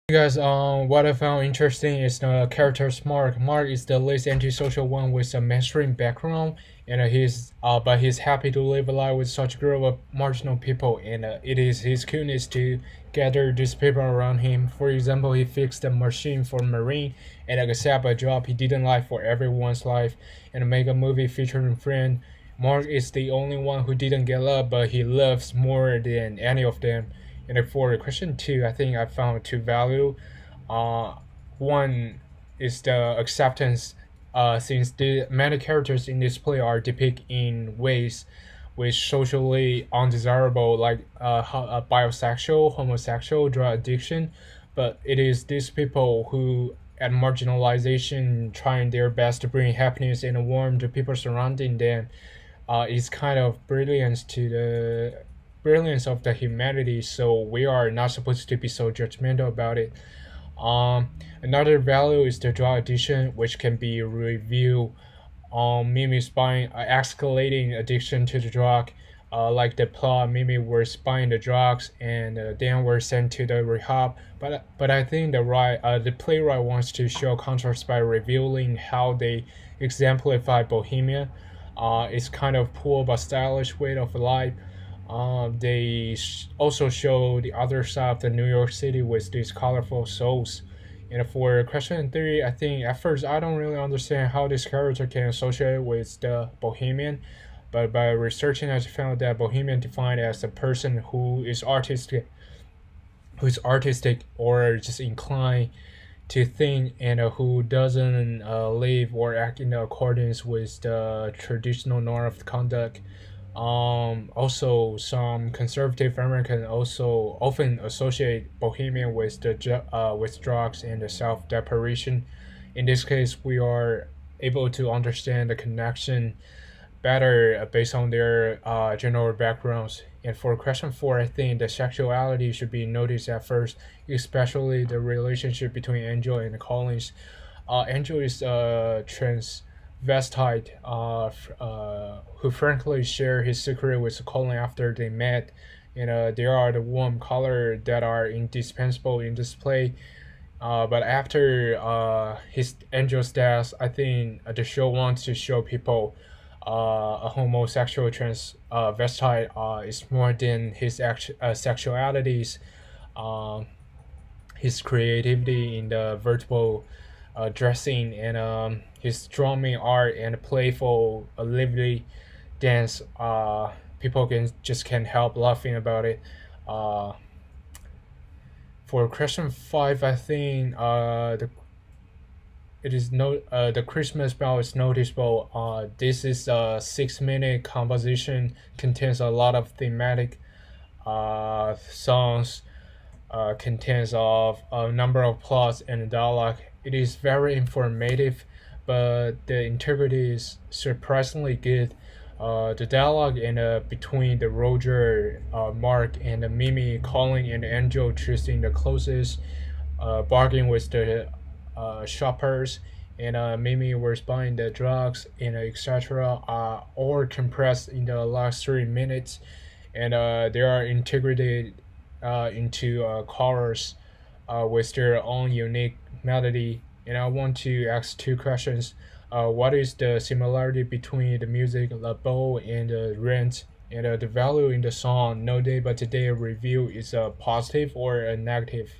Hey guys, what I found interesting is the character's Mark. Mark is the least antisocial one with a mainstream background, and but he's happy to live a life with such a group of marginal people, and it is his cuteness to gather these people around him. For example, he fixed a machine for Marine and accept a job he didn't like for everyone's life, and make a movie featuring friend. Mark is the only one who didn't get love, but he loves more than any of them. And for question two, I think I found two value. Uh, One is the acceptance, since the many characters in this play are depicted in ways which socially undesirable, like bisexual, homosexual, drug addiction. But it is these people who, at marginalization, trying their best to bring happiness and warmth to people surrounding them, is kind of brilliance of the humanity. So we are not supposed to be so judgmental about it. Another value is the drug addiction, which can be reviewed on Mimi's buying escalating addiction to the drug. Like the plot, Mimi was buying the drugs and then were sent to the rehab. But I think the playwright wants to show contrast by revealing how they exemplify Bohemia. It's kind of poor but stylish way of life. Also show the other side of the New York City with these colorful souls. And for question three, I think at first I don't really understand how this character can associate with the Bohemian, but by researching, I found that Bohemian defined as a person who is artistic or just inclined to think, and who doesn't live or act in accordance with the traditional norm of conduct. Also, some conservative Americans also often associate Bohemian with with drugs and the self deprivation. In this case, we are able to understand the connection better based on their general backgrounds. And for question four, I think the sexuality should be noticed at first, especially the relationship between Angel and Collins. Angel is a transvestite who frankly shared his secret with Colin after they met. And there are the warm color that are indispensable in this play. But after his Angel's death, I think the show wants to show people a homosexual transvestite is more than his sexualities, uh, his creativity in the vertical dressing, and his drumming art and playful, lively dance. People can just can't help laughing about it. Uh, for question five, I think the Christmas bell is noticeable. This is a 6 minute composition, contains a lot of thematic songs, contains of a number of plots and dialogue. It is very informative, but the integrity is surprisingly good. The dialogue in between the Roger, Mark, and the Mimi, Colin, and Angel choosing the closest, bargaining with the shoppers, and Mimi was buying the drugs and etc. All compressed in the last 3 minutes, and they are integrated into chorus with their own unique melody. And I want to ask two questions. What is the similarity between the music La Beau and Rent? And the value in the song No Day But Today review is a positive or a negative?